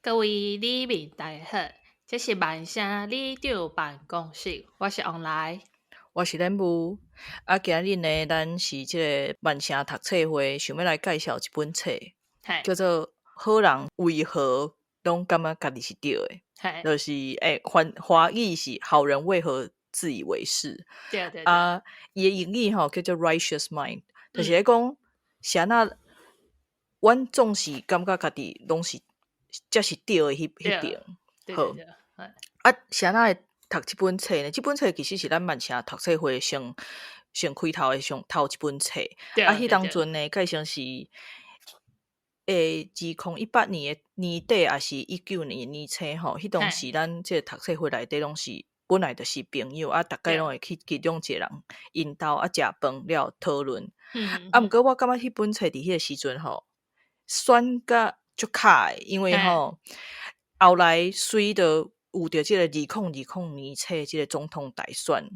各位里民大家好，这是万城里长办公室，我是王来。我是任务今日呢，咱是这个万城读册会，想要来介绍一本册，嘿，叫做《好人为何拢感觉家己是对的》，嘿，就是华语是好人为何自以为是对对对，啊，伊的英语叫做 Righteous Mind，就是咧讲啥那，阮总是感觉家己拢是才是对的迄边。好对对对，嘿，啥那会读即本册呢？即本册其实是咱万城读册会上开头的上头一本册。迄当对对对，阵呢，介绍是2018年的年底，也是19年年初吼。迄当时咱即个读册会内底拢是本来就是朋友逐概拢会去其中一个人因兜食饭了讨论。毋过我感觉迄本册伫迄个时阵选甲足卡的，因为后来随着有着即个2020年初即个总统大选，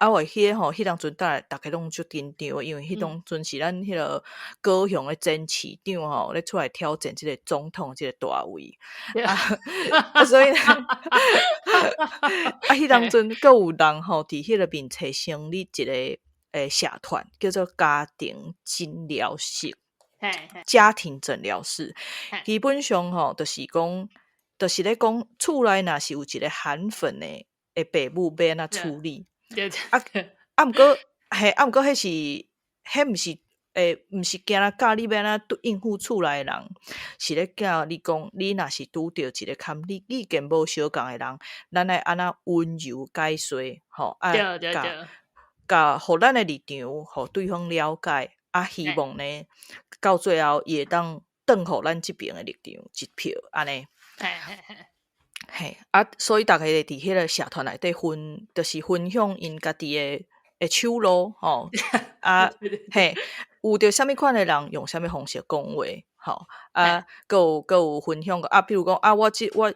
我迄当阵逐个拢足紧张的，因为迄当阵是咱迄个高雄的前市长咧出来挑战即个总统即个大位所以迄当阵佫有人伫迄个面册成立一个社团，叫做家庭诊疗室。家庭诊疗室基本上就是讲，就是咧讲厝内若是有一个含粉的爸母要安怎处理。毋过迄是迄毋是毋是惊教你要安怎应付厝内的人，是咧教你讲，你若是拄着一个坎你意见无相共的人，咱来安怎温柔解说互咱的立场互对方了解。希望呢，到最后伊会当转互咱即边的立场一票安尼。所以逐个伫迄个社团内底就是分享因家己的手路有着啥物款的人用啥物方式讲话佫有分享比如讲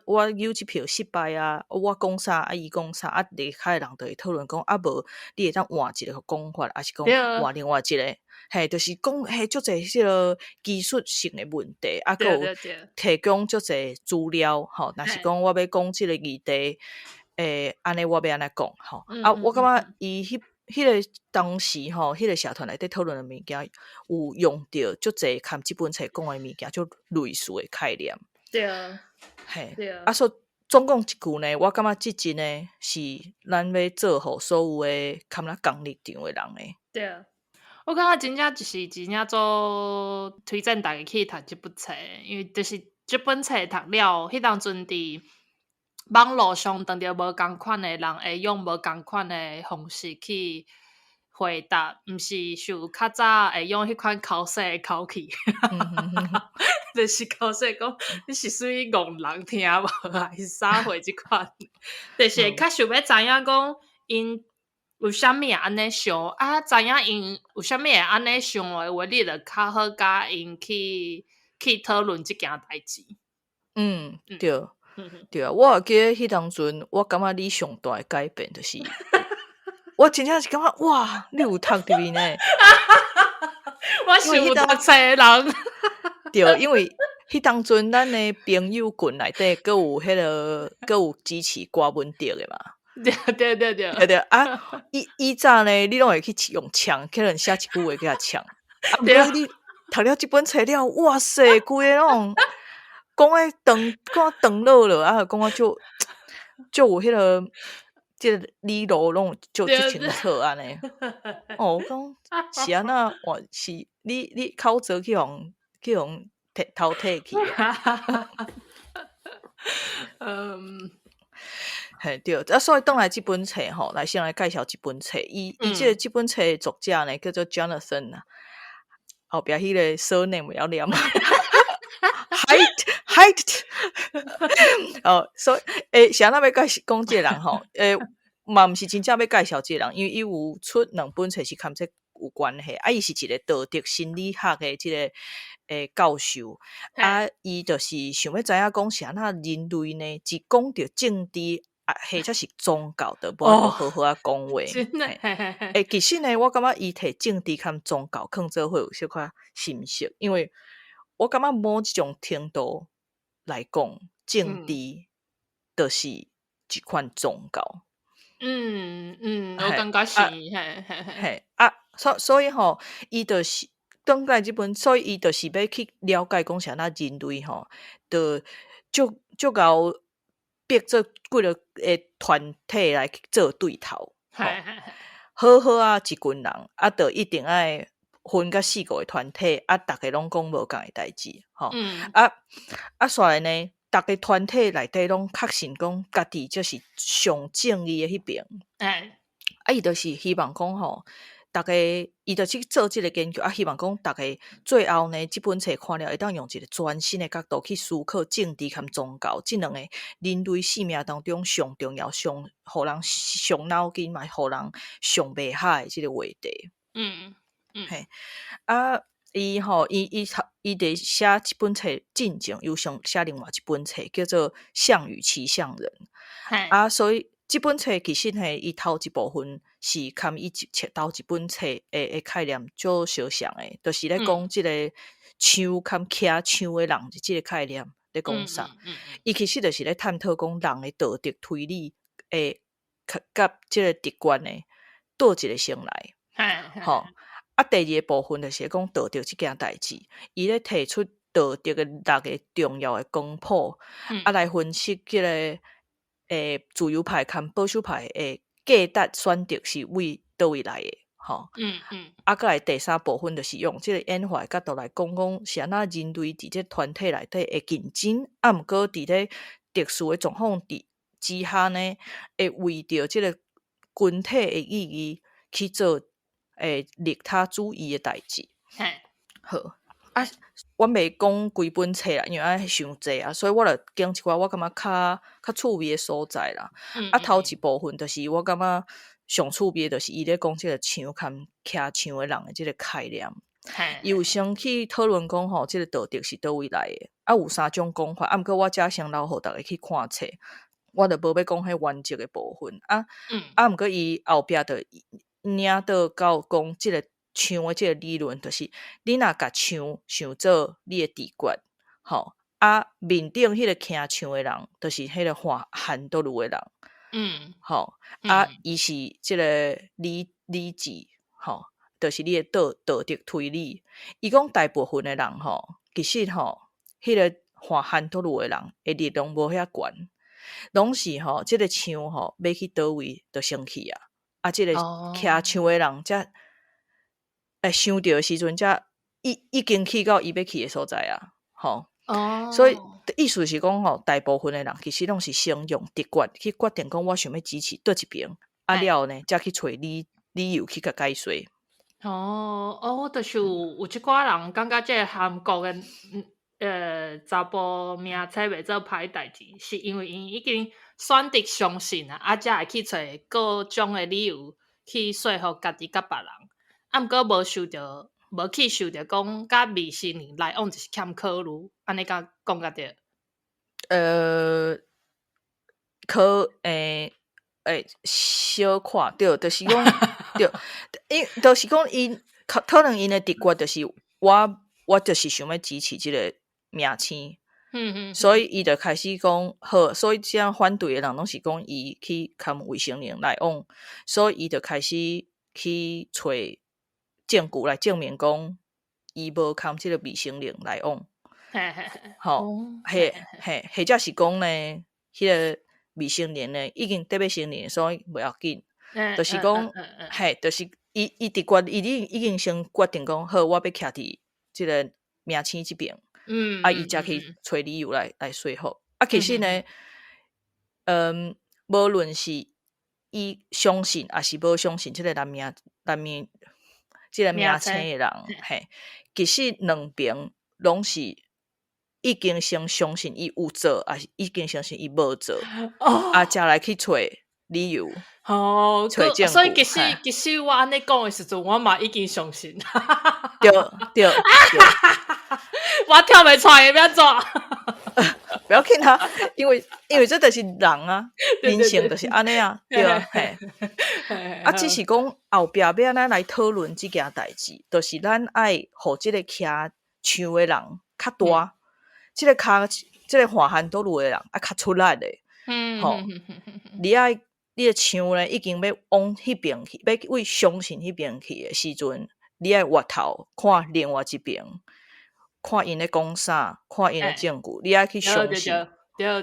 我有即票失败我讲啥伊讲啥离开的人就会讨论讲无你会当换一个讲法，还是讲换另外一个就是讲足侪迄个技术性的问题佫有提供足侪资料若是讲我要讲即个议题安尼我要安怎讲我感觉伊迄个当时迄个社团内底讨论的物件有用到足侪含即本册讲的物件，足类似的概念。所以总共一句呢，我感觉即集呢是咱要做互所有的含咱共立场的人的。对，我感觉真正就是真正做推荐大家去读即本册，因为就是即本册读了，迄当阵伫网络上当着无共款的人会用无共款的方式去回答，毋是像较早会用迄款口说的口气，就是口说讲你是属于戆人听无还是啥货即款，就是较想要知影讲因有啥物会安尼想知影因有啥物会安尼想的话，你就较好甲因去讨论即件代志。对。对我会记得迄当阵，我感觉你上大的改变就是我真正是感觉哇，你有读入面呢。我是有读册的人。对，因为迄当阵咱的朋友群内底佫有迄个佫有支持郭文迪的嘛。对以早呢，你拢会去用枪，可能写一句话给他枪。过你读了即本册了，哇塞，规个拢讲诶长落了讲我就有迄个即个理路拢就清楚安尼。我讲是安那是你口舌去互偷摕去对所以倒来即本册来先来介绍即本册。伊即本册的作者呢叫做 Jonathan 后壁迄个surname要念Haidt 所以是安那要讲即个人嘛毋是真正要介绍即个人，因为伊有出2本册是含这有关系伊是一个道德心理学的即个教授伊就是想要知影讲是安那人类呢一讲到政治或者是宗教就无好好讲话其实呢我感觉伊摕政治和宗教放做伙有小可心色，因为我感觉某一种程度来讲政治就是一款宗教。我感觉是，所以吼，伊就是转来即本，所以伊就是要去了解讲啥那人类吼，就足够逼做几个团体来做对头，好好啊一群人就一定爱分甲4、5个团体大家拢讲无共的代志煞来呢，逐个团体内底拢确信讲家己就是上正义的迄边，伊就是希望讲吼，大家伊就去做即个研究希望讲大家最后呢，即本册看了会当用一个全新的角度去思考政治和宗教即两个人类生命当中上重要、上互人上脑筋嘛，互人上袂海的即个话题。伊伫写一本册进前又上写另外一本册叫做《项羽骑象人》所以即本册其实伊头一部分是含伊头一本册的概念足相像的，就是咧讲即个枪含骑枪的人即个概念咧讲啥？伊其实就是咧探讨讲人的道德推理甲即个直观的倒一个先来，第二个部分就是讲道德即件代志，伊咧提出道德的6个重要的光谱，来分析即个自由派和保守派的价值选择是为倒位来的，再来第3部分就是用即个演化的角度来讲是安那人类伫即团体内底会竞争，毋过伫咧特殊的状况之下呢，会为着即个群体的意义去做利他主义的代志。好我袂讲规本册啦，因为爱伤济所以我就拣一寡我感觉较趣味的所在啦。头一部分就是我感觉上趣味的，就是伊咧讲即个枪和骑枪的人的即个概念。伊有先去讨论讲吼，即个道德是倒位来的有3种讲法毋过我遮先留互大家去看册，我就无要讲迄原则的部分毋过伊后壁就领到讲即个枪的即个理论，就是你若甲枪想做你的直觉面顶迄个骑枪的人就是迄个韩多鲁的人伊是即个理智就是你的道德推理。伊讲大部分的人其实迄个韩多鲁的人的力量无遐悬，拢是即个枪要去倒位就生气即个骑枪的人才想到的时阵才已经去到伊要去的所在所以意思是讲大部分的人其实拢是先用直觉去决定讲我想要支持倒一边了呢才去找理由去甲解说。就是有一寡人感觉即个韩国的查甫名册袂做歹代志，是因为因已经选择相信才会去找各种的理由去说服家己甲别人毋过无去受着讲甲未成年来往就是欠考虑，安尼讲甲对？小看对，就是讲对，就是讲因可能因的直觉就是我就是想要支持即个名星，所以伊就开始讲好，所以这样反对的人拢是讲伊去含未成年来往，所以伊就开始去找证据来证明讲伊无含即个未成年来往，或者是讲呢，迄个未成年呢已经得要成年，所以袂要紧，就是讲就是伊直觉伊已经先决定讲好，我要徛伫即个名星这边，伊才去找理由来说服。其实呢，无论是伊相信还是无相信即个男名即个名星的人，其实两边拢是已经先相信伊有做，还是已经相信伊无做，才来去找理由。找证据。所以其实我安尼讲的时阵，我嘛已经相信。对，我跳袂出来，要怎？不要紧因为这就是人人性就是安尼对只是讲后壁要安怎来讨论这件代志，就是咱爱互这个骑枪的人较大，这个即个华汉倒路的人啊较出力的，吼，你的枪咧已经要往迄边去，要为相信迄边去的时阵，你爱回头看另外一边，看因咧讲啥，看因咧证据，你爱去相信，有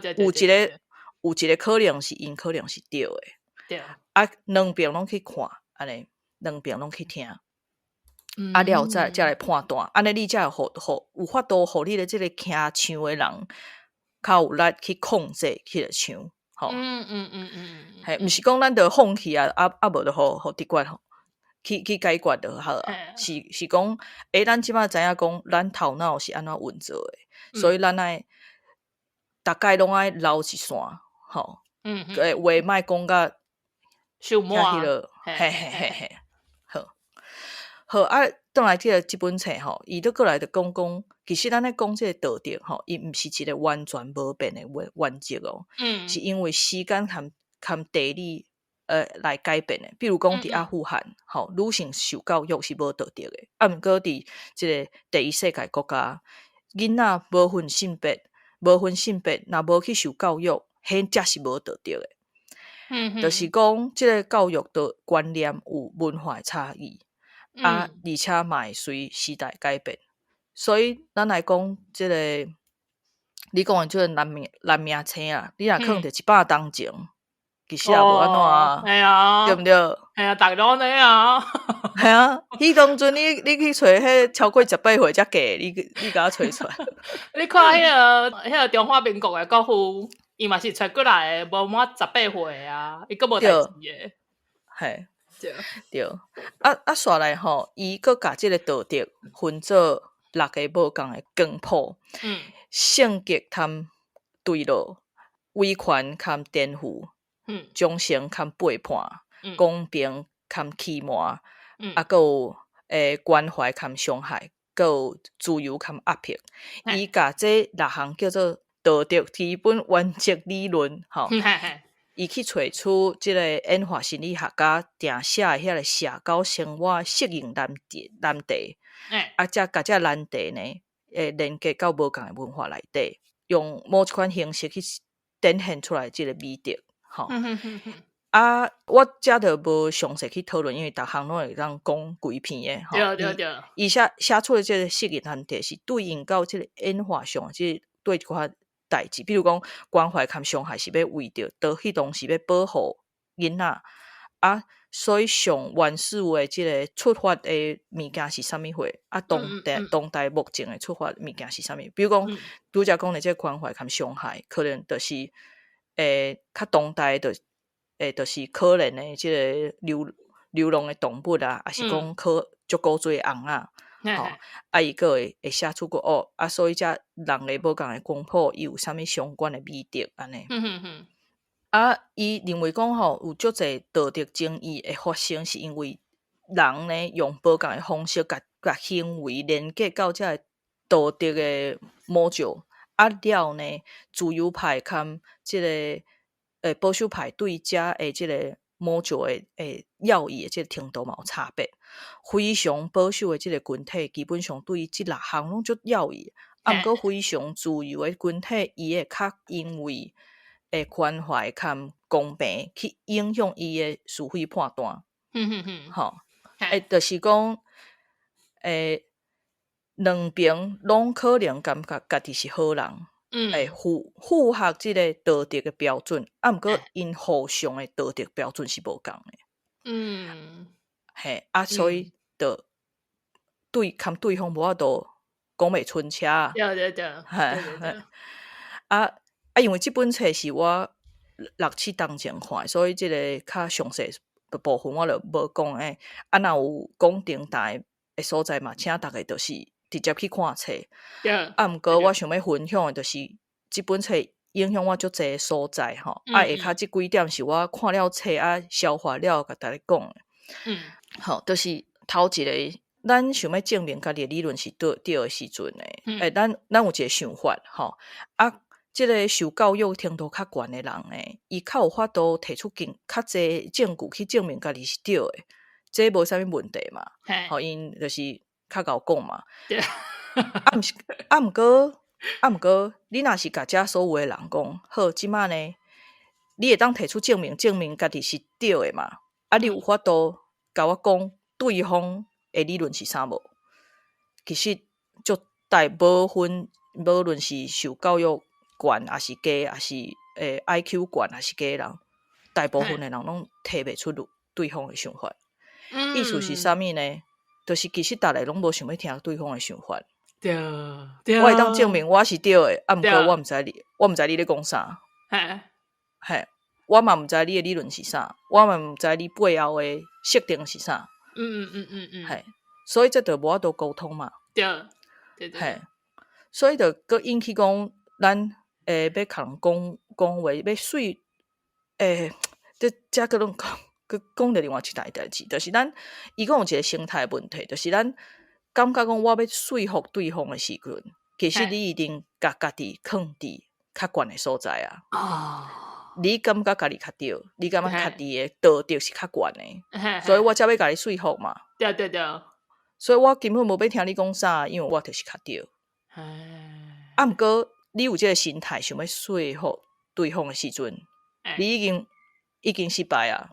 一个可能是因可能是对的，对，啊，两边拢去看，安尼两边拢去听。啊了才来判断，安尼你才有法度，互你的即个骑枪的人较有力去控制迄个枪，吼。嘿，毋是讲咱着放弃啊，无着互直觉吼，去解决就好啊。是讲，咱即摆知影讲，咱头脑是安怎运作的，所以咱爱逐概拢爱留一线，吼。话莫讲甲伤满迄落，嘿。好啊，转来即本册吼，伊倒过来就讲，其实咱咧讲即个道德吼，伊毋是一个完全无变的原则哦，是因为时间含地理来改变的。比如讲伫阿富汗，吼，女性受教育是无道德的，啊，毋过伫即个第一世界国家，囡仔无分性别，若无去受教育，迄才是无道德的。就是讲，即个教育的观念有文化差异。而且嘛会随时代改变，所以咱来讲即个，你讲的即个蓝名青啊，你若囥着100当前，其实也无安怎啊，对毋对？哎呀，逐个拢安尼啊，系啊，迄当阵你去找迄超过18岁才嫁，你甲我找出来。你看迄个中华民国的国父，伊嘛是找过来的，无满18岁啊，伊佫无代志的，嘿。对，啊，煞来吼，伊佫甲即个道德分做6个无共的光谱，性格堪对落，威权堪颠覆，忠诚堪背叛，公平堪欺瞒，啊，佫有关怀堪伤害，佫有自由堪压迫，伊甲这6项叫做道德基本原则理论，吼。伊去找出即个演化心理学家定写的遐个社交生活适应难题，啊，才甲这难题呢，连接到无共的文化内底，用某一款形式去展现出来即个美德，吼。啊，我遮就无详细去讨论，因为逐项拢会当讲几篇的，吼。对。伊写出的即个适应难题是对应到即个演化上，即对一寡代志，比如讲关怀含伤害是要为着倒迄当时要保护囡仔啊，所以上原始的即个出发的物件是啥物货啊？当代目前的出发物件是啥物？比如讲拄则讲的即个关怀含伤害，可能就是较当代的就是可怜的即个流浪的动物啊，还是讲足够多红啊。啊，伊个会写出个啊，所以遮人个无共的光谱，伊有啥物相关的美德安尼。啊，伊认为讲吼，有足侪道德争议会发生，是因为人呢用无共的方式，甲行为连接到遮道德的模式。啊了呢，自由派含即个保守派对遮的即个模式的要义的即个程度嘛有差别。非常保守的即个群体，基本上对即6项拢足要义，啊，毋过非常自由的群体，伊会较因为关怀含公平去影响伊的是非判断。吼，就是讲，两边拢可能感觉家己是好人，符合即个道德的标准，啊，毋过因互相的道德标准是无共的。嘿，啊，所以就看对方无法度讲袂顺车。对。啊，因为即本册是我6、7当前看，所以即个较详细的部分我就无讲诶。啊，若有讲顶台的所在嘛，请逐个就是直接去看册。啊，毋过我想要分享的就是即本册影响我足侪的所在吼。啊，下骹即几点是我看了册啊，消化了，甲大家讲的。好，就是头一个，咱想要证明家己的理论是对的时阵呢，咱有一个想法，吼啊，即个受教育程度较悬的人呢，伊较有法度提出较侪证据去证明家己是对的，这无啥物问题嘛，吼，因就是较贤讲嘛，啊，毋过啊，毋过你若是甲遮所有诶人讲，好，即摆呢，你会当提出证明，证明家己是对诶嘛？啊，你有法度甲我讲对方诶理论是啥无？其实就大部分，无论是受教育悬，还是低，还是IQ 悬，还是低诶人，大部分诶人拢提袂出对方诶想法。意思是啥物呢？就是其实逐个拢无想要听对方诶想法。对对，我会当证明我是对诶，啊，毋过我对毋知你咧讲啥，嘿，嘿，我嘛毋知你诶理论是啥，我嘛毋知你背后诶设定是啥，嘿，所以这就无法度沟通嘛，对对嘿对，，所以就佫引起讲咱要甲人讲话，要水这遮佫拢佫讲着另外一代代志，就是咱伊讲有一个心态问题，就是咱感觉讲我要说服对方诶时阵，其实你一定甲家己放伫较悬诶所在啊。哦，你感觉家己较对，你感觉家己诶道德是较悬诶，所以我才要甲你说服嘛。对对对，所以我根本无要听你讲啥，因为我就是较对。啊，毋过你有即个心态想要说服对方诶时阵，你已经失败啊。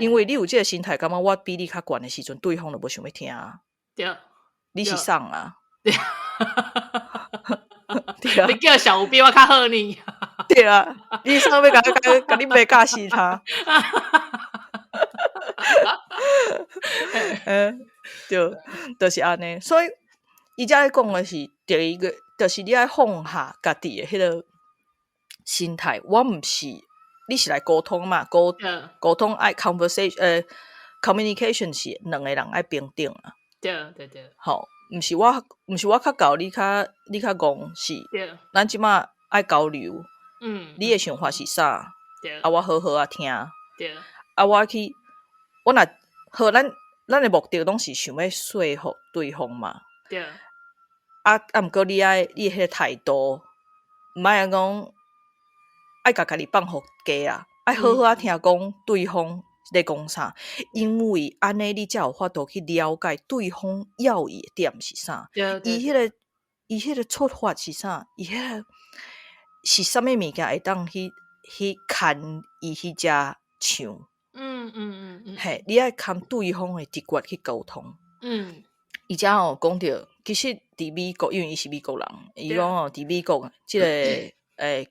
因为你有即个心态，感觉我比你较悬诶时阵，对方就无想要听啊。对，你是送啊，对，对啊你，叫小吴比我较好呢。对啊，你送要甲你骂教死他，对，就是安尼。所以伊遮咧讲诶是第一个，就是你爱放下家己诶迄个心态。我毋是，你是来沟通嘛？沟通爱 communication 是两个人爱平等啊。对对对，吼，毋是我较高，你较戆，是咱即马爱交流。你诶想法是啥？啊，我好好啊听。对，啊，我若好，咱诶目的拢是想要说服对方嘛。对，啊，毋过你迄个态度，毋爱讲爱甲家己放互家啊，爱好好啊听讲对方咧讲啥，因为安尼你才有法度去了解对方要义的点是啥，伊迄个出发是啥，伊迄个是啥物物件会当去牵伊迄只唱。嘿，你爱牵对方的直觉去沟通。伊遮讲着，其实伫美国，因为伊是美国人，伊讲伫美国即个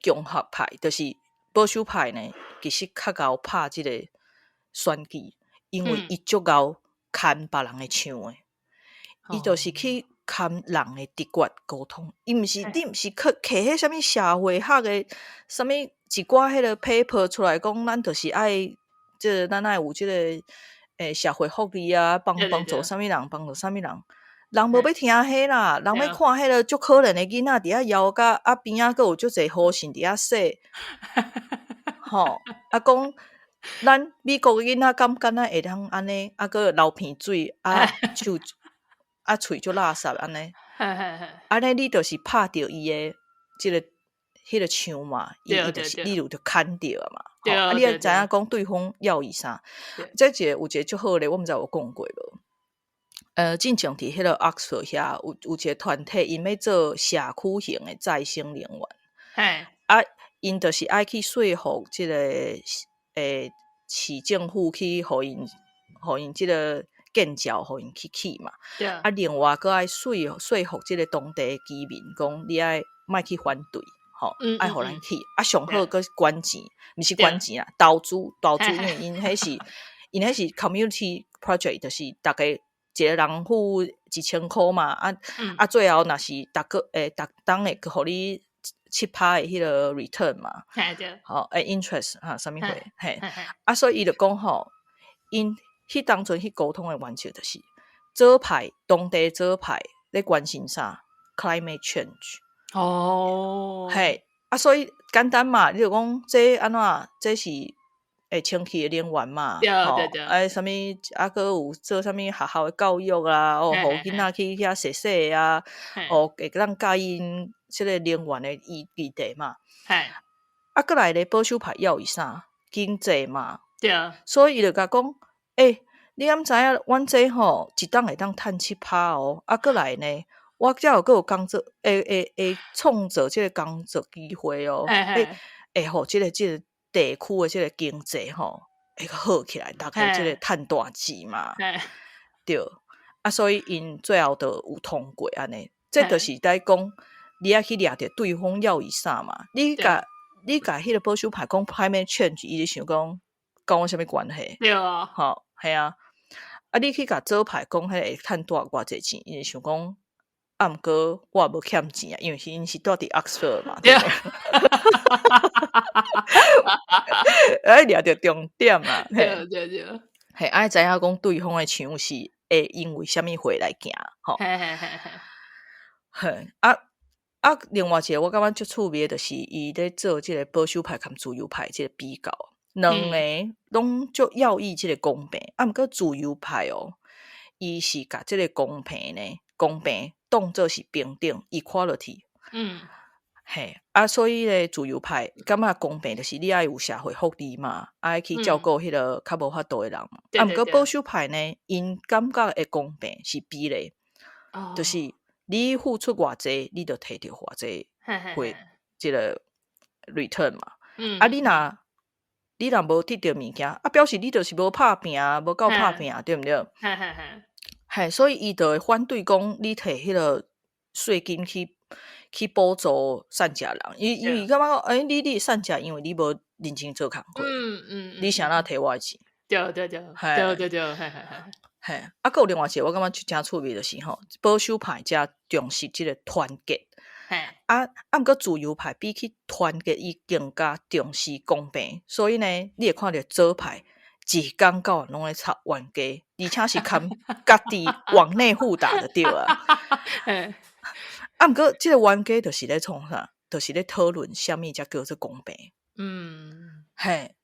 共和派，就是保守派呢，其实较贤拍即个选举，因为伊足贤牵别人的唱的，伊就是去牵人的直觉沟通。伊毋是你毋是刻迄啥物社会学的啥物一寡迄个 paper 出来讲，咱就是爱咱爱有即个社会福利啊，帮助啥物人，帮助啥物人。人无要听迄啦，人要看迄个足可怜的囡仔伫遐枵甲啊边仔佫有足侪好心伫遐说，吼啊讲咱美国的囡仔敢会通安尼，啊佫流鼻水啊手啊喙足垃圾安尼，安尼你就是拍着伊的即个迄个枪嘛，伊就是你就牵着嘛，啊你要知影讲对方要伊啥，这有一个足好咧，我毋知有讲过无。进前伫迄个 Oxford 遐有一个团体，因要做社区型的再生能源。啊，因就是爱去说服即个市政府去互因即个建造，互因去起嘛。啊，另外佫爱说服即个当地居民，讲你爱莫去反对，吼，爱互咱起。啊，上好佫捐钱，毋是捐钱啊，投资，因为因迄是 community project， 就是逐个。一个人付1000块嘛，啊，最后若是逐当会互你7%的迄个 return 嘛，好，interest 哈，啥物货，嘿，啊，所以伊就讲吼，因迄当阵去沟通的原则就是左派当地左派咧关心啥 climate change， 哦，嘿，啊，所以简单嘛，你就讲这安怎，这是。清气的能源嘛，啥物啊，佫有做啥物学校的教育啊，互囡仔去遐踅啊，会当教因即个能源的议题嘛。啊，佫来咧保守派要伊啥经济嘛，所以伊就甲讲，你敢知影？阮这吼一档会当趁7%哦，啊，佫来呢，我才有工作，会创造即个工作机会哦，会互即个地区的即个经济吼会好起来，大家即个趁大钱嘛，对。所以因最后就有通过安尼，这就是在讲你爱去掠着对方要伊啥嘛，你甲迄个保守派讲 climate change， 伊就想讲跟我啥物关系？对啊，吼，系啊。你去甲左派讲，迄会趁大偌济钱，伊就想讲，毋过我也无欠钱啊，因为因是住伫 Oxford 嘛，对。掠着重点嘛，对，嘿，爱知影讲对方的枪是会因为虾米货来行，吼。嘿，另外一个我感觉足趣味的，就是伊咧做即个保守派跟自由派即个比较，两个拢足要义即个公平，毋过自由派哦，伊是甲即个公平当做是平等 equality， 嘿，所以咧自由派感觉公平就是你爱有社会福利嘛，爱去照顾迄个较无法度的人嘛，毋过保守派呢，因感觉的公平是比例，就是你付出偌济，你就摕到偌济会即个 return 嘛。你若无得到物件，表示你就是无拍拼，无够拍拼，对毋对？嘿，所以伊就会反对讲你摕迄个税金去补助善食人，因为感觉讲，你善食，因为你无认真做工课，你啥那摕我的钱？对，嘿，还有另外一个我感觉真趣味就是吼，保守派才重视即个团结，毋过自由派比起团结，伊更加重视公平，所以呢，你会看到左派一天到晚拢咧吵冤家，而且是看家己往内互打的对啊。毋过即个冤家就是咧创啥，就是咧讨论啥物才叫做公平。嘿，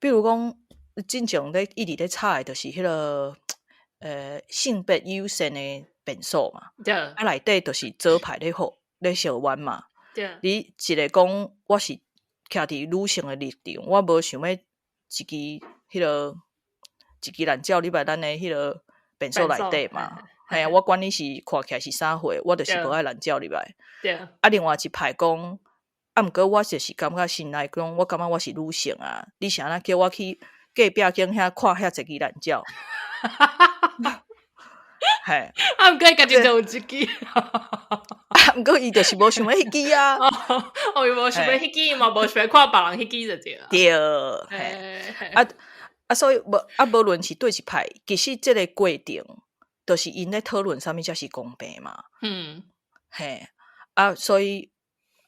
比如讲，进前咧一直咧吵的，就是迄个性别优先的变数嘛。内底就是左派咧相冤嘛。你一个讲我是徛伫女性的立场，我无想要一支蓝鸟入来咱的迄个变数内底嘛。嘿啊，我管你是看起来是啥货，我就是无爱蓝鸟入来。另外一派讲，毋过我就是感觉心内讲，我感觉我是女性啊，你是安那叫我去隔壁间遐看遐一支蓝鸟？嘿，毋过伊家己就有一支，毋过伊就是无想要迄支啊。伊无想要迄支嘛，无想要看别人迄支就对了。对，所以无论是对一派，其实即个过程，就是因咧讨论啥物才是公平嘛。嘿，所以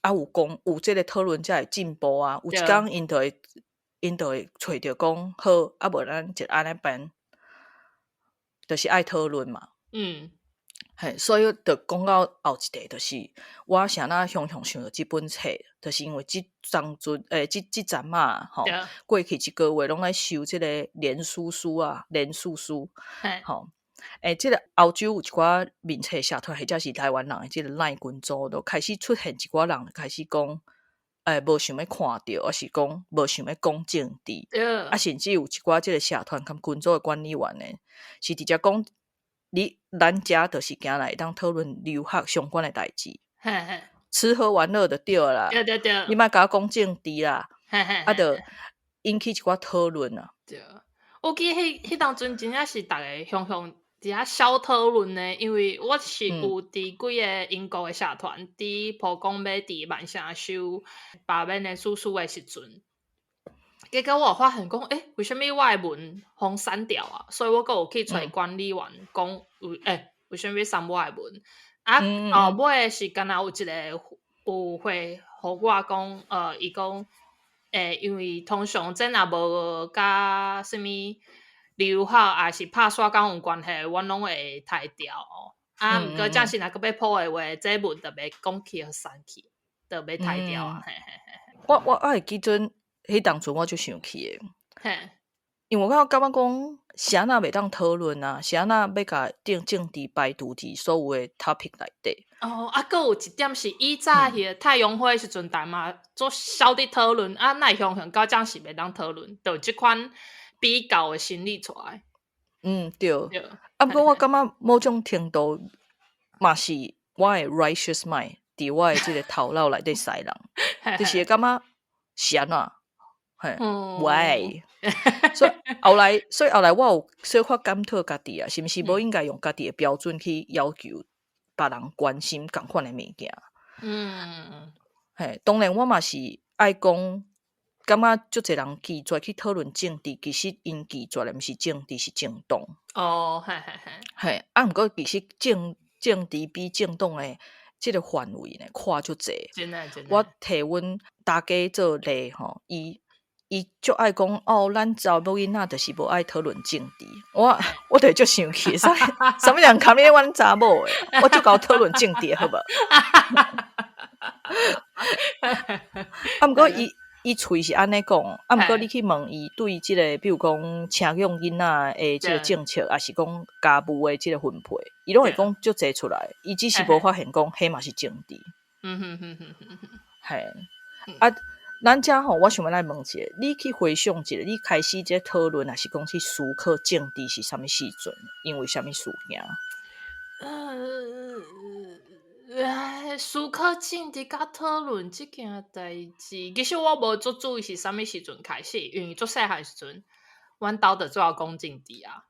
有即个讨论才会进步啊。有一天因就会找着讲好，无咱就安尼办，就是爱讨论嘛。嘿，所以就讲到后一题，就是我谁若想到即本册，就是因为即阵吼，过去一个月拢在收即个连叔叔，吼。即个欧洲有一寡民粹社团，或者是台湾人的即个赖群组，就开始出现一寡人开始讲，无想要看到，还是讲无想要讲政治，甚至有一寡即个社团跟群组的管理员呢，是直接讲。咱遮就是行来当讨论留学相关的代志，吃喝玩乐就对啦。对，你莫甲我讲政治啦，就引起一寡讨论啊。对，我记迄当阵真正是逐个伫遐小讨论呢，因为我是有伫几个英国的社团伫浦公要伫万城收罢免的叔叔的时阵。结果我发现讲，为什么我的文封删掉啊？所以我有去找管理员讲，为什么删我的文？后尾是敢若有一个有会互我讲，伊讲，因为通常真若无甲什么留学还是拍耍讲有关系，阮拢会汰掉。毋过假使若佫要破的话，这文就袂讲去和删去，就要汰掉啊。我会记准。迄当初我就生气诶，因为我感觉讲，谁若袂当讨论啊，谁若要甲政治排除伫所有诶 topic 内底。佫有一点是，以早迄个太阳花时阵，大嘛做小伫讨论，奈向到暂时袂当讨论，就即款比较诶心理出来。对。毋过我感觉某种程度嘛是我的 righteous mind 伫我的即个头脑内底使人，就是会感觉是安怎嘿，why？所以后来我有小可检讨家己啊，是毋是无应该用家己的标准去要求别人关心共款的物件？嘿，当然我嘛是爱讲，感觉足侪人拒绝去讨论政治，其实因拒绝的毋是政治，是政党。嘿，毋过其实政治比政党的即个范围呢，跨足侪。我摕阮大家做例吼，伊足爱讲哦，咱查某囡仔就是无爱讨论政治。我就足生气，啥物人看咧阮查某诶，我就搞讨论政治好无？毋过伊喙是安尼讲，毋过你去问伊对即个，比如讲请养囡仔诶，即个政策，也是讲家务诶，即个分配，伊拢会讲足侪出来。伊只是无发现讲，迄嘛是政治。嘿，咱遮吼，我想要来问一下，你去回想一下，你开始即讨论，还是讲去思考政治是啥物时阵？因为啥物事件？思考政治甲讨论即件代志，其实我无做注意是啥物时阵开始，因为做细汉时阵，阮兜就做讲政治啊。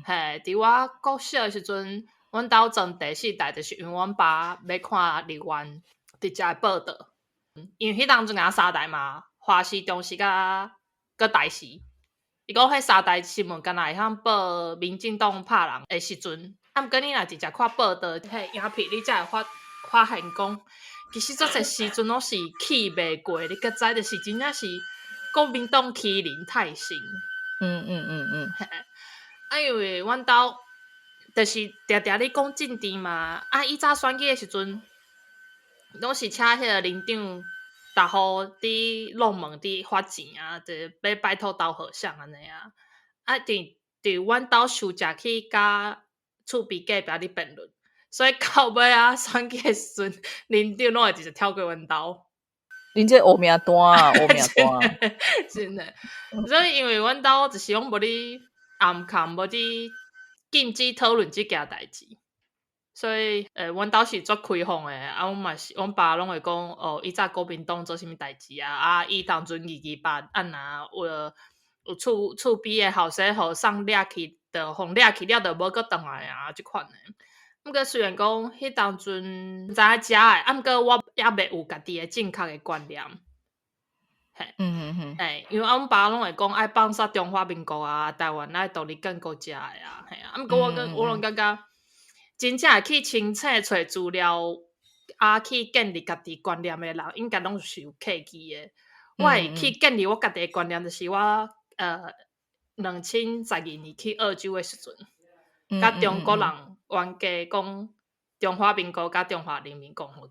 嘿，伫我国小的时阵，阮兜装第四台，就是因为阮爸要看日元伫遮的报道，因为迄当阵有3台嘛，华视、中视甲台视。伊讲迄3台新闻敢若会晓报民进党拍人的时阵。毋过你若直接看报道，迄影片你才会发现讲，其实足侪时阵拢是气袂过，你个知就是真正是国民党欺凌太甚。因为阮兜就是常常咧讲政治嘛，以早选举的时阵，拢是请迄个林长逐户伫弄门伫发钱啊，就要拜托投和尚安尼啊。伫阮兜收食去甲厝边隔壁咧辩论，所以到尾选举的时阵，林长拢会直接跳过阮兜。恁这黑名单啊，黑名单，真的。所以因为阮兜就是拢无咧暗藏，无咧禁止讨论即件代志，所以阮兜是足开放诶。阮嘛是，阮爸拢会讲哦，以早国民党做啥物代志啊？伊当阵228若有厝边诶后生和尚掠去，就互掠去了，就无阁转来啊，即款诶。毋过虽然讲迄当阵知影食诶，毋过我也未有家己诶正确诶观念。因为阮爸拢会讲爱放杀中华民国啊，台湾爱独立建国遮诶啊，嘿啊。毋过我拢感觉真正会去清醒找资料去建立家己观念诶人，应该拢是有契机诶。我会去建立我家己诶观念，就是我2012年去澳洲诶时阵，甲中国人冤家讲中华民国甲中华人民共和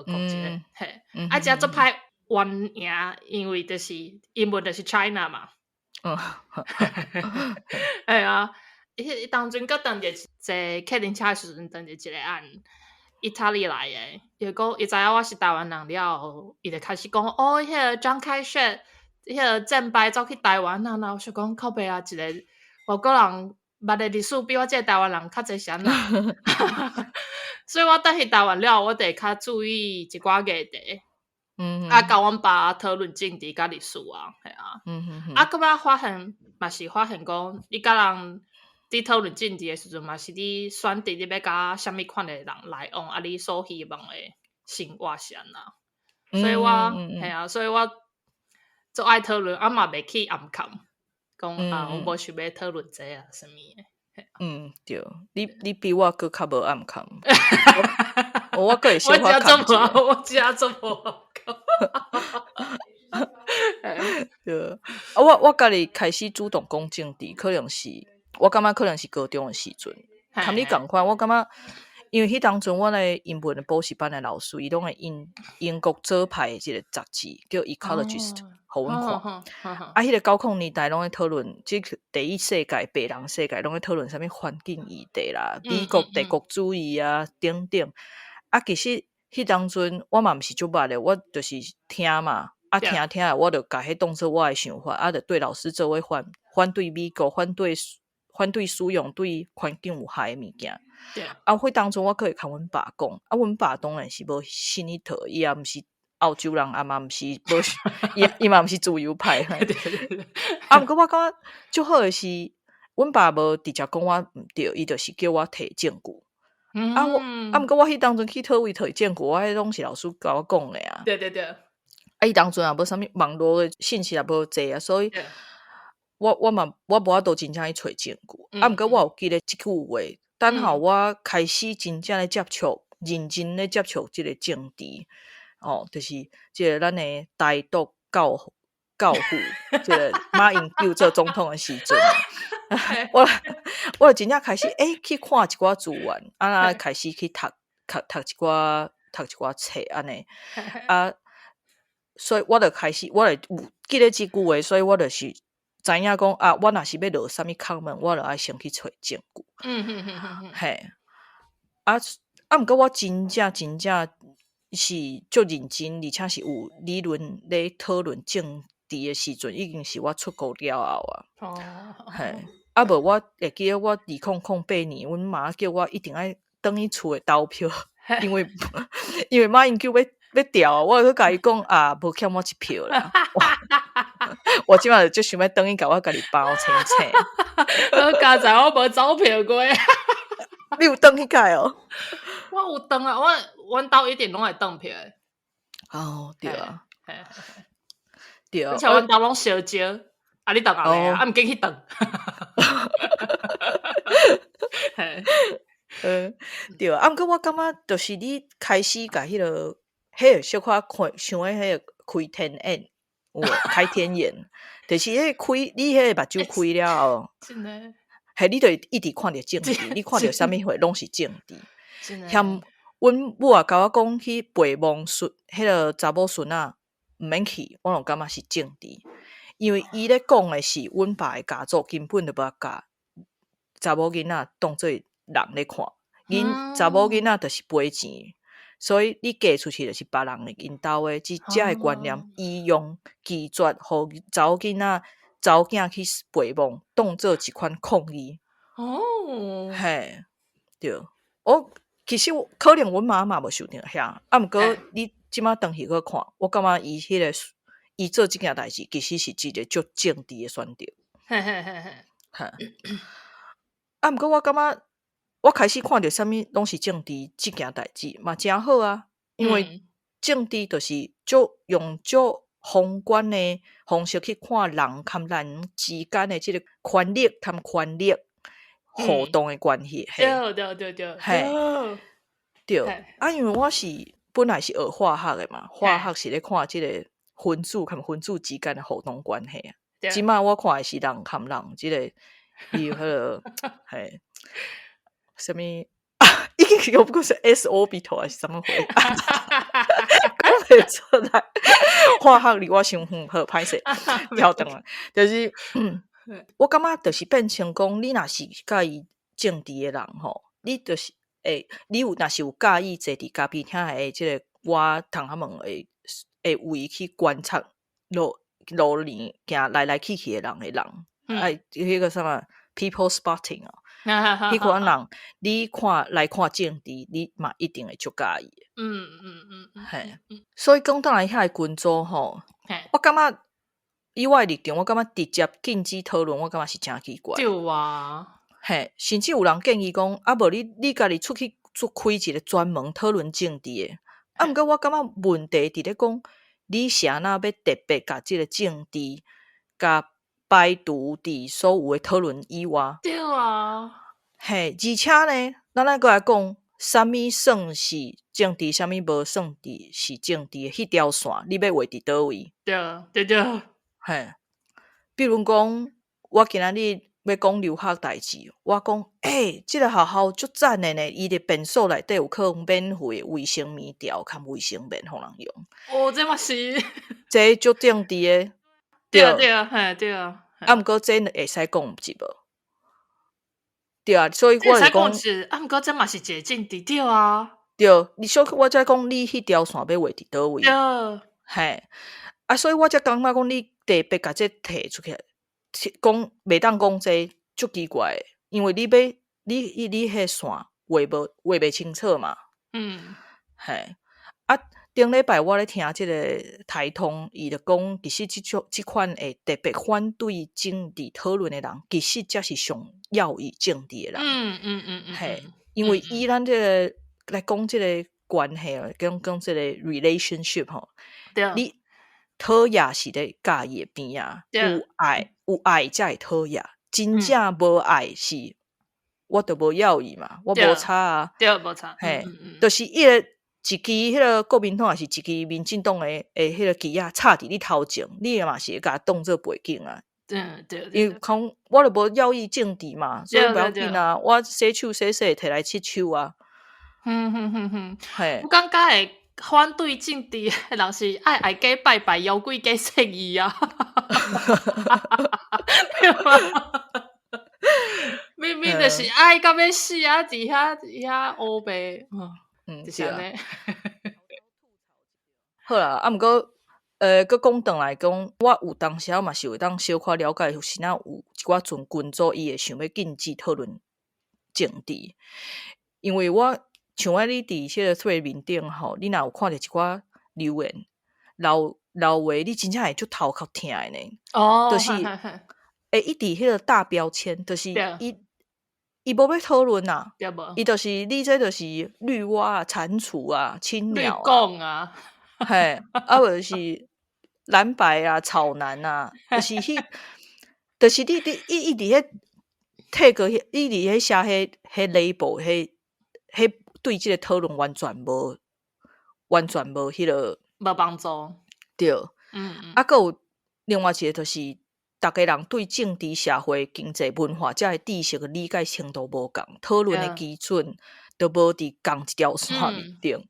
国即个，嘿，遮做歹冤赢，因为就是英文就是 China 嘛。哎啊，伊当阵阁当着坐客人车诶时阵，当着一个案，意大利来诶，伊讲伊知影我是台湾人了后，伊就开始讲哦，迄个张开雪，迄个战败走去台湾啊，然后我想讲靠北啊，一个外国人捌的历史比我这个台湾人较侪是安怎。所以我倒去台湾了，我就会较注意一寡议题。甲阮爸讨论政治甲历史啊，系啊。搁要发现嘛是发现讲，你甲人伫讨论政治的时阵，嘛是你选择你要甲啥物款的人来往，你所希望的生活是安怎。所以我所以我做爱讨论，嘛袂去暗藏，讲我无想要讨论这啊啥物的。对，你比我佫较无暗藏。我佫会小可看者。我遮做无。对，我家己开始主动讲政治，可能是我感觉可能是高中的时阵，含你共款，我感觉因为迄当阵我咧英文的补习班的老师，伊拢会英国左派的即个杂志叫 Ecologist，互阮看。迄个90年代拢会讨论，即第一世界、白人世界拢会讨论啥物环境议题啦，美国帝国主义啊等等。其实迄当阵我嘛毋是足捌的，我就是听嘛，听我就甲迄当做我的想法，就对老师做伙反对美国，反对反对使用对环境有害的物件。对，迄当中我可会甲阮爸讲，阮爸当然是无信迄套，伊也毋是澳洲人，嘛毋是无伊嘛毋是自由派。对对对，毋过我感觉足好的是，阮爸无直接讲我毋对，伊就是叫我摕证据。毋过我迄当阵去讨位摕证据，我迄拢是老师甲我讲的啊。对对对，伊当阵也无啥物网络的信息也无济啊，所以我无法度真正去找证据。毋过我有记得即句话，等候我开始真正咧接触，认真咧接触即个政治，就是即个咱的台独教父，即个马英九做总统的时阵。我真正开始去看一寡资源，开始去读一寡册安尼所以我就开始，我就记得即句话，所以我就是知影讲我若是要落啥物comment，我就爱先去找证据。嘿，毋过我真正是足认真，而且是有理论咧讨论政治的时阵，已经是我出国了后啊。嘿。无我会记得我2008年，阮妈叫我一定要转去厝诶投票，因为马英九要调，我去甲伊讲无欠我一票啦。我即摆就想要转去甲我家己包清清。刚才我无走票过。你有转去改哦？我有转啊，阮兜一定拢会转票诶。对啊，对啊，而且阮兜拢烧少。你转后咧毋紧去转。对啊，毋过我感觉就是你开始甲迄个小可看像迄个开天眼，开天眼，就是你迄个目睭开了后，真的，你就一直看着政治，你看着啥物货拢是政治。嫌阮母也甲我讲去陪望孙，迄个查某孙仔毋免去，我感觉是政治。因为伊咧讲的是阮爸的家族根本就无甲查某囡仔当做人咧看，查某囡仔就是赔钱，所以你嫁出去就是别人的因兜的即的观念，伊用拒绝互查某囝去陪望，当做一款抗议。嘿，对。其实可能阮妈嘛无受着遐，毋过你即马回去看，我感觉伊做即件代志，其实是一个足政治的选择。毋过我感觉我开始看到啥物拢是政治即件代志嘛真好啊，因为政治就是用足宏观的方式去看人和人之间的即个权力和权力互动的关系。对，因为我是本来是学化学的嘛，化学是咧看即个分子和分子之间的互动关系啊。即摆我看的是人和人即个伊迄个什么已经有不过是 S orbital 还是什么回讲袂出来。化学离我伤远，好歹势跳转来，就是我感觉就是变成讲，你若是介意政治的人吼，你就是你若是有介意坐伫家己遐的即个我同他们会为去观察路年行来去去的人，迄个什么 people spotting 迄款人，你来看政治，你嘛一定会足介意。所以讲倒来遐的群组吼，我感觉以我的立场，我感觉直接禁止讨论，我感觉是真奇怪。对啊，甚至有人建议讲，无你家己出去开一个专门讨论政治的。毋过我感觉问题伫咧讲，你是安那要特别甲即个政治甲排除伫所有的讨论以外。对啊，而且呢，咱来过来讲，啥物算是政治，啥物无算是政治的迄条线，你要画伫倒位？对。比如讲，我今仔日要讲留学代志，我讲即个学校足赞的呢，伊的便所内底有可能免费卫生棉条和卫生棉互人用。这嘛是，这足政治的。对啊。毋过这会使讲毋是无？对啊，所以我就讲是，毋过这嘛是一个政治，对啊。对，我才讲你迄条线要画伫倒位？所以我才感觉讲你特别甲这摕出去，讲袂当讲这足奇怪的。因为你迄线画袂清楚嘛。嘿，啊，顶礼拜我咧听即个台通，伊就讲，其实即款会特别反对政治讨论的人，其实才是上要以政治的人。嘿，因为以咱即个来讲即个关系哦，讲即个 relationship 吼，你讨厌是咧家己的边啊，有爱才会讨厌，真正无爱是，我就无要伊嘛，我无差啊，对，无差，嘿，就是伊个一支迄个国民党，还是一支民进党的迄个旗啊，插伫你头前，你嘛是会甲当做背景啊。对，因为我就无要伊政治嘛，所以不要紧啊，我洗手洗摕来拭手啊。我感觉会反对政治的人是爱假拜拜，妖鬼假信伊啊。明明就是爱到要死啊，伫遐乌白，就是安尼。好啦，啊，毋过佮讲转来讲，我有当时嘛是会当小可了解，是哪有一寡阵群组伊会想要禁止讨论政治，因为我像我你伫迄个tweet面顶吼，你若有看到一寡留言，老话你真正会足头壳疼的呢。就是会一直迄个大标签，就是伊无要讨论啊，伊就是你这就是绿蛙啊、蟾蜍啊、青鸟啊，嘿，啊无就是蓝白啊、草男啊，就是就是你一直迄take 个一直迄写迄 label 迄对即个讨论完全无迄个无帮助。对，啊，佮有另外一个就是。逐个人对政治、社会、经济、文化这知识的理解程度无共，讨论的基准都无伫共一条线面顶。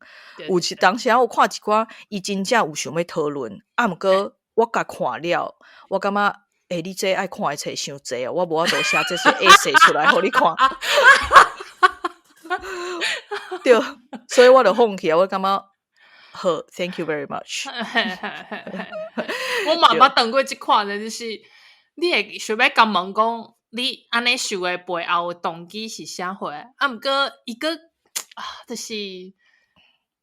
有当时有看一寡，伊真正有想要讨论，啊，毋过我甲看了，我感觉，你这爱看的册伤济哦，我无法度写这些 essay 出来互你看。对，所以我就放弃啊，我感觉。好 ，Thank you very much 。我嘛捌当过即款的，就是你会想要甲问讲，你安尼想的背后的动机是啥货？啊，毋过伊个就是你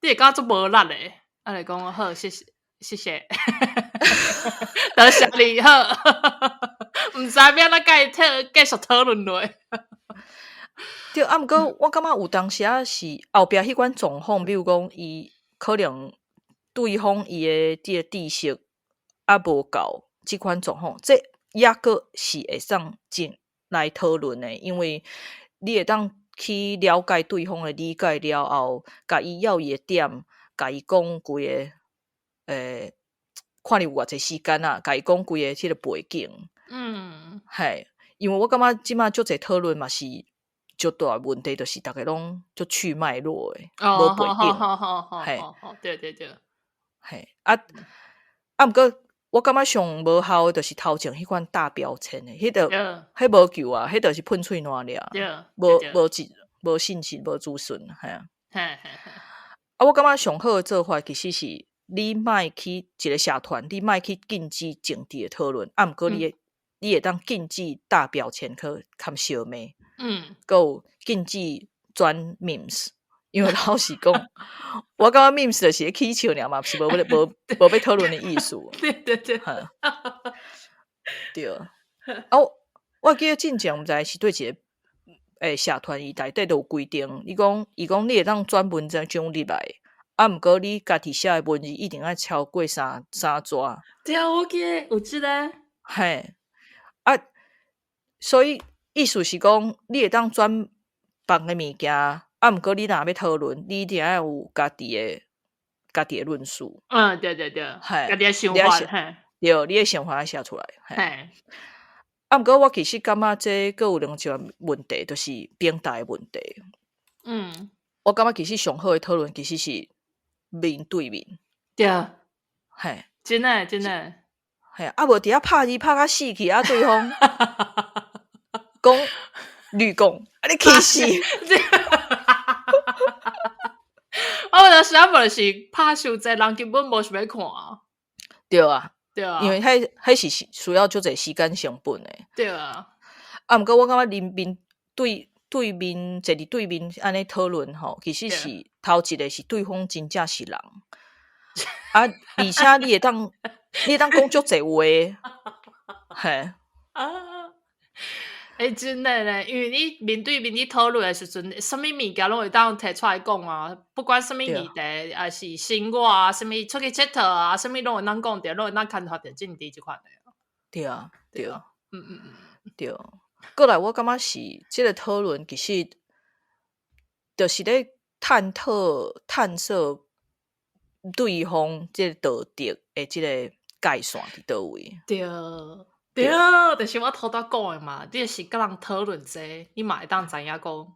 会感觉足无力的。啊，来讲好，谢谢，多谢你好，毋知要哪继续讨论落。对，啊，毋过我感觉有当时啊是后壁迄款状况，比如讲伊。可能对方伊的即个知识啊无够，即款状况，这也个是会当进来讨论的，因为你会当去了解对方的理解了后，甲伊要伊的点，甲伊讲规个看你有偌济时间啊，甲伊讲规个即个背景，嘿，因为我感觉即马足济讨论嘛是。就大问题就是大家拢就去脉络诶，无背景，嘿，对，嘿啊，毋过我感觉上无效诶，就是头前迄款大标签诶，迄无救啊，迄就是喷喙烂尔，无信心，无自信，系啊。啊，我感觉上好诶做法其实是你莫去一个社团，你莫去禁止政治诶讨论，啊，毋过你会当禁止大标签去看小妹。还有禁止转 memes， 因为老实讲，我感觉 memes 就是起笑尔嘛，是无要讨论的意思。对，对。啊，我记得进前毋知是对一个社团伊内底都有规定，伊讲你会当转文章将入来，啊，毋过你家己写的文字一定要超过三纸。对啊，我记得有即个。嘿，啊，所以。意思是讲，你会当转别个物件，啊，毋过你若要讨论，你一定要有家己的论述。对，家己的想法，对，你的想法要写出来。嘿，啊，毋过我其实感觉这个有另一个问题，就是表达的问题。我感觉其实上好的讨论其实是面对面。对，嘿，真的。嘿，啊，无伫遐拍字拍甲死去啊，对方。讲绿讲，啊你气死！我有时无就是拍伤济人根本无想要看啊。对啊，因为迄是需要足济时间成本诶。对啊。啊，毋过我感觉对面坐伫对面安尼讨论吼，其实是头一个是对方真正是人，而且你会当讲足侪话，嘿。真的咧，因为你面对面你讨论的时阵，什么物件拢会当摕出来讲啊，不管什么议题，还是生活啊，什么出去佚佗啊，什么拢会当讲着，拢会当牵拖着政治即款的。对啊，对，对。过来，我感觉是即个讨论其实就是咧探索对方即个道德的即个界线伫倒位。对，就是我头拄讲的嘛，你是甲人讨论这，你嘛会当知影讲，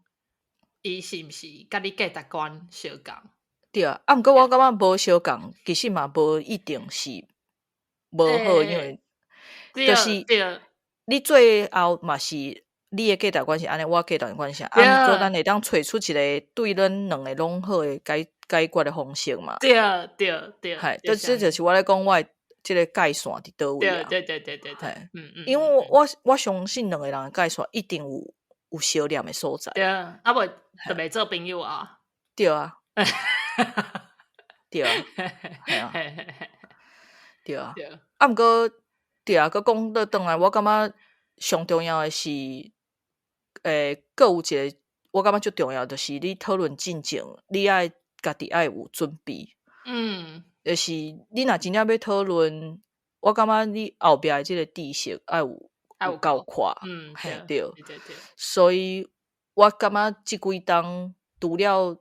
伊是毋是甲你价值观相共？对啊，毋过我感觉无相共，其实嘛无一定是无好，因为就是你最后嘛是你的价值观是安尼，我价值观是安尼，毋过咱会当找出一个对咱两个拢好的解决的方式嘛。对，嘿，这就是我咧讲我的即个界线伫倒位啊。对，因为我相信两个人的界线一定有相念的所在。对啊，啊无就袂做朋友啊。对啊，对啊，对啊。啊，毋过对啊，佮讲倒转来，我感觉上重要的是，有一个我感觉最重要就是你讨论进前，你爱家己爱有准备。就是你若真正要讨论，我感觉你后壁的即个知识爱有够宽。嘿，对。所以我感觉即几冬除了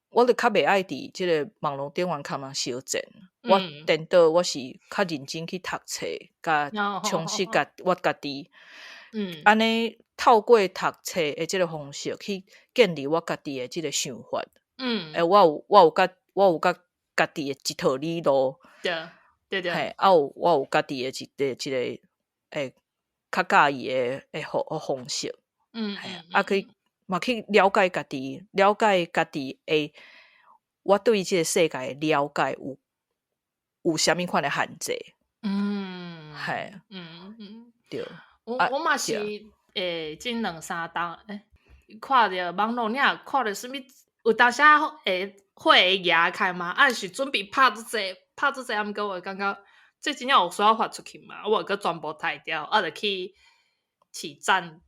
我就较袂爱伫即个网络顶面看人相战。我颠倒我是较认真去读册，甲充实我家己。安尼透过读册的即个方式去建立我家己的即个想法。我有甲家己的一套理路。对。嘿，我有家己的一个较介意的方式。嘛去了解家己的我对即个世界的了解有啥物款的限制。嘿，对。我嘛是近2-3冬看着网络，你若看着什物有当时会牙开嘛，是准备拍做济，毋过我感觉这真正有需要发出去嘛，我个全部杀掉，就去市站。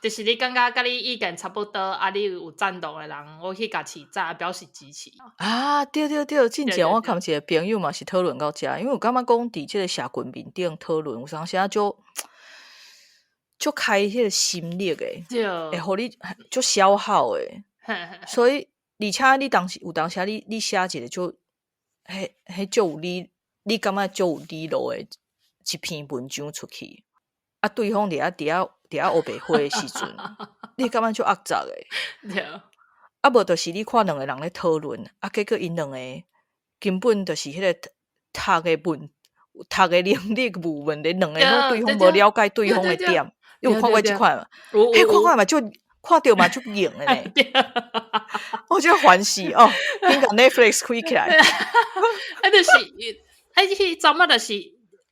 就是你感觉甲你意见差不多，你有赞同的人，我去甲市站表示支持。对，之前我看一个朋友嘛是讨论到遮，因为我感觉讲伫即个社群面顶讨论，有当时就开迄个心力诶，会互你就消耗诶。所以而且你有当时你写一个就迄就有你感觉就有理路诶一篇文章出去，对方伫遐黑白灰诶时阵，你感觉就恶杂诶。无就是你看两个人咧讨论，结果因两个根本就是迄个读诶能力有问题，两个拢对方无了解对方诶点。你有看过即款嘛？看嘛就看到嘛就赢诶呢。我觉得欢喜哦，听讲 Netflix 开起来。就是昨晚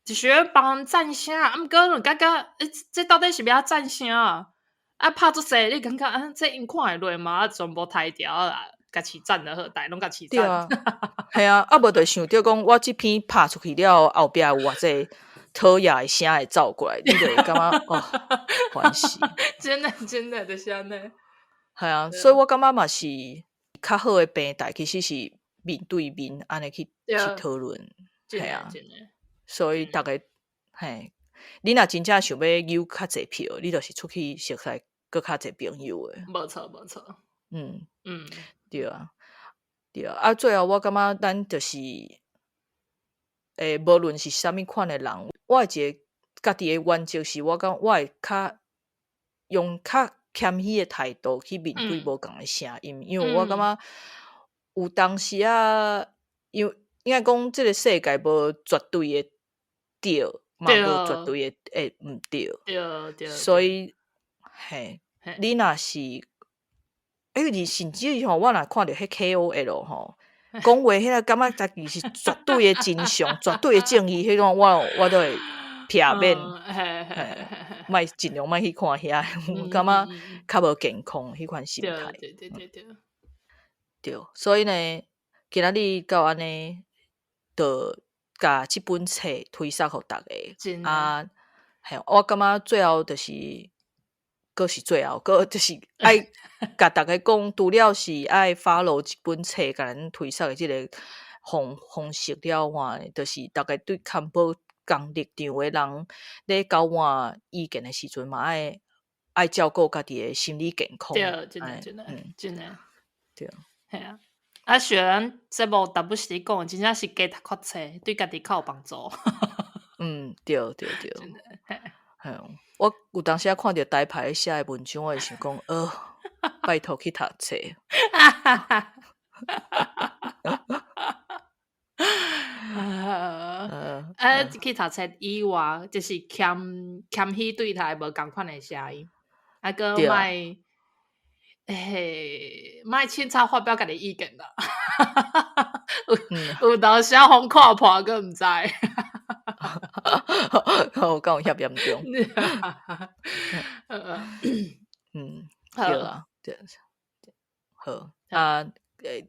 就是帮人赞声，毋过就感觉这到底是要赞声拍做济，你感觉这因看会落嘛？全部杀掉啦，甲市站的好大，拢甲市站。对啊，系啊，无就想着讲，我即篇拍出去了后壁有偌济讨厌的声会走过来，你就会感觉欢喜。真的就是安尼。系啊，所以我感觉嘛是较好的平台，其实是面对面安尼去讨论。系啊，所以大家你若真正想要有较济票，你就是出去熟悉搁较济朋友诶。无错。对啊。最后我感觉咱就是无论是啥物款诶人，我一个家己诶原则是，我感觉我会用较谦虚诶态度去面对无共诶声音，因为我感觉有当时因为应该讲即个世界无绝对诶对，嘛无绝对诶毋对。对。所以你若是甚至我若看到迄 KOL 讲话迄个感觉家己是绝对诶真相，绝对诶正义，迄种我都会撇免，莫尽量莫去看遐，我感觉较无健康迄款心态。对。对，所以呢，今仔日到安尼，就甲即本册推送互逐个啊。我感觉最后就是爱甲逐个讲，除了是爱 follow 即本册，甲咱推送的即个方式了外，就是逐个对看报共立场的人咧交换意见的时阵嘛，爱照顾家己的心理健康。对，真的，对。系啊，学咱节目淡薄时讲，真正是加读课册，对家己较有帮助。对。真的，我有当时啊看到台牌写的文章，我会想讲，拜托去读册。去读册以外，就是欠迄对他无共款的声音，啊个莫凊彩发表家己意见啦。有当时互看破个毋知。我敢有遐严重？对啦，对，好啊，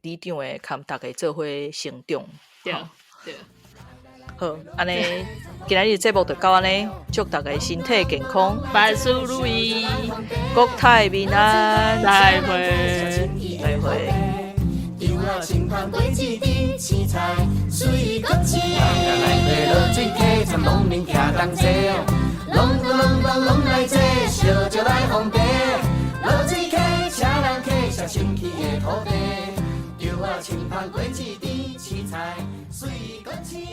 理长会含大家做伙成长。对。好，安尼今日节目就到安尼，祝大家身体健康，万事如意，国泰民安，再会。游啊轻拍过一阵青菜，水国青。来过落水溪，参农民徛同齐哦，拢来坐，烧酒来烘茶。落水溪，请人客，写生气的土地。游啊轻拍过一阵青菜，水国青。